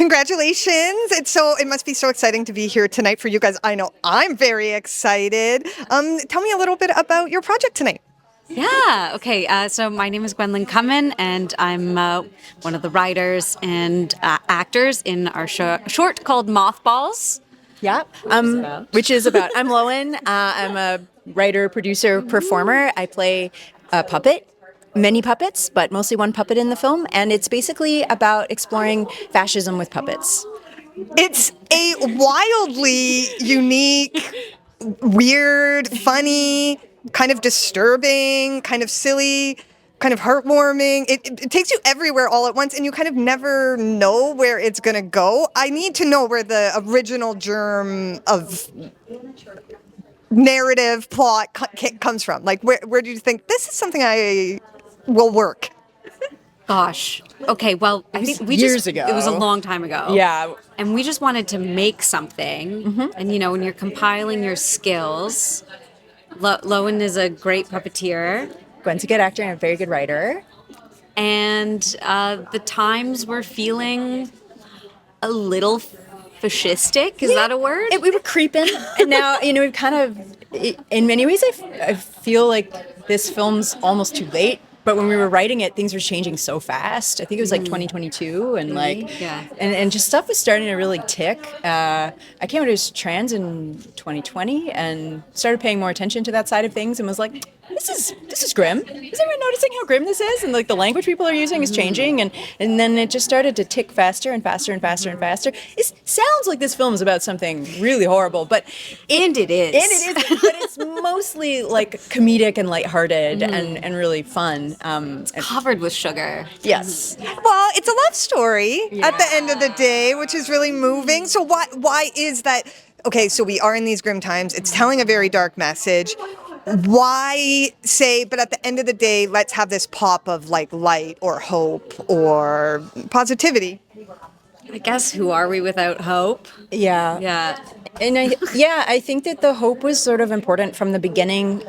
Congratulations. It must be so exciting to be here tonight for you guys. I know I'm very excited. Tell me a little bit about your project tonight. Yeah, okay. So my name is Gwenlyn Cumyn, and I'm one of the writers and actors in our short called Mothballs. Yeah, which is about, I'm Lowen. I'm a writer, producer, performer. I play a puppet, many puppets, but mostly one puppet in the film. And it's basically about exploring fascism with puppets. It's a wildly unique, weird, funny, kind of disturbing, kind of silly, kind of heartwarming. It takes you everywhere all at once, and you kind of never know where it's going to go. I need to know where the original germ of narrative plot comes from. Like, where do you think this is something I will work? Gosh. Okay, well, I think years ago. It was a long time ago. Yeah. And we just wanted to make something. Mm-hmm. And, when you're compiling your skills, Lowen is a great puppeteer. Gwen's a good actor and a very good writer. And the times were feeling a little fascistic. Is that a word? We were creeping. And now, we've kind of, in many ways, I feel like this film's almost too late. But when we were writing it, things were changing so fast. I think it was like 2022, and and just stuff was starting to really tick. I came out as trans in 2020 and started paying more attention to that side of things, and was like, this is grim. Is everyone noticing how grim this is? And like the language people are using is changing, and then it just started to tick faster and faster and faster and faster. It sounds like this film is about something really horrible, but it is. But it's mostly like comedic and lighthearted and really fun. It's covered with sugar. Yes. Well, it's a love story at the end of the day, which is really moving. So why is that? Okay, so we are in these grim times. It's telling a very dark message. Why say, but at the end of the day, let's have this pop of like light or hope or positivity? I guess, who are we without hope? Yeah. Yeah. And I think that the hope was sort of important from the beginning.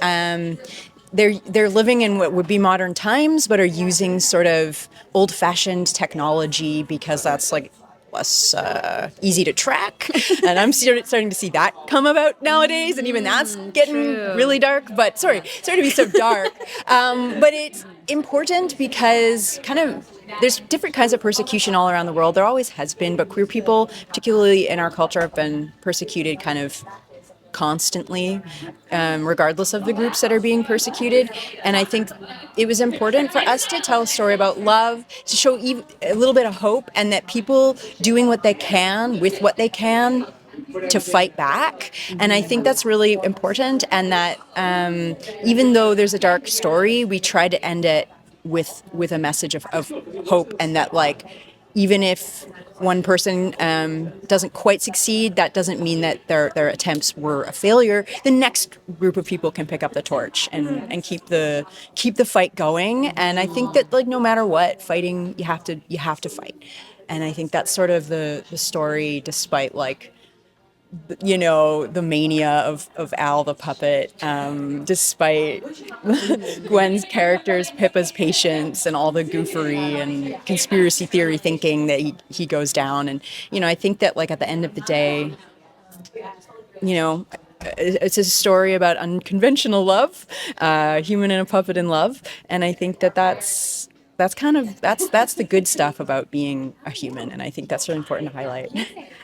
They're living in what would be modern times, but are using sort of old-fashioned technology because that's like less easy to track. And I'm starting to see that come about nowadays, and even that's getting really dark. But sorry to be so dark. But it's important because kind of there's different kinds of persecution all around the world. There always has been, but queer people, particularly in our culture, have been persecuted kind of constantly, regardless of the groups that are being persecuted. And I think it was important for us to tell a story about love, to show a little bit of hope, and that people doing what they can with what they can to fight back. And I think that's really important, and that even though there's a dark story, we try to end it with a message of hope, and that like even if one person doesn't quite succeed, that doesn't mean that their attempts were a failure. The next group of people can pick up the torch and keep the fight going. And I think that like no matter what, fighting, you have to fight. And I think that's sort of the story, despite like the mania of Al the puppet, despite Gwen's character's Pippa's patience and all the goofery and conspiracy theory thinking that he goes down. And, I think that like at the end of the day, it's a story about unconventional love, human and a puppet in love. And I think that's the good stuff about being a human, and I think that's really important to highlight.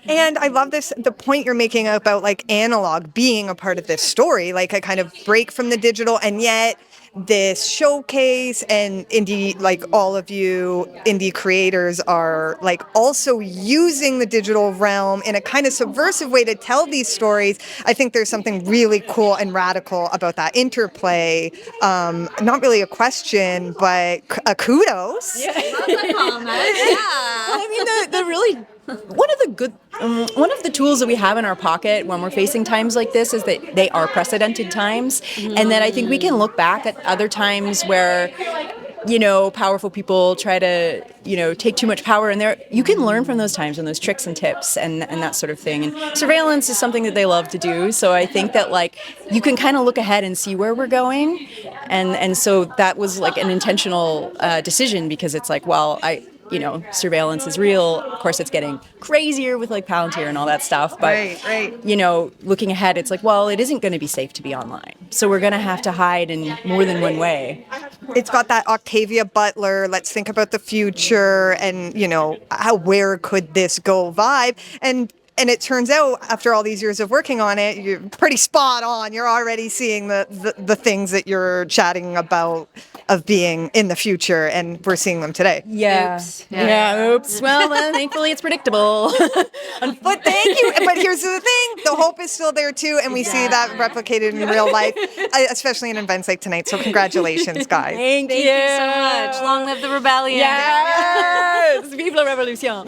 And I love the point you're making about like analog being a part of this story, like a kind of break from the digital, and yet this showcase and indie, like all of you indie creators are like also using the digital realm in a kind of subversive way to tell these stories. I think there's something really cool and radical about that interplay. Not really a question, but a kudos. Yeah. Well, I mean, the really one of the tools that we have in our pocket when we're facing times like this is that they are precedented times, and that I think we can look back at other times where powerful people try to take too much power, and you can learn from those times and those tricks and tips and that sort of thing. And surveillance is something that they love to do, so I think that like you can kind of look ahead and see where we're going, and so that was like an intentional decision, because it's like, well, surveillance is real. Of course, it's getting crazier with like Palantir and all that stuff. But, Right. Looking ahead, it's like, well, it isn't going to be safe to be online. So we're going to have to hide in more than one way. It's got that Octavia Butler, let's think about the future and, where could this go vibe. And it turns out, after all these years of working on it, you're pretty spot on. You're already seeing the things that you're chatting about of being in the future, and we're seeing them today. Yeah. Oops. Yeah. Oops. Well, thankfully, it's predictable. But thank you. But here's the thing. The hope is still there, too, and we see that replicated in real life, especially in events like tonight. So congratulations, guys. Thank you so much. Long live the rebellion. Yes. Vive la révolution.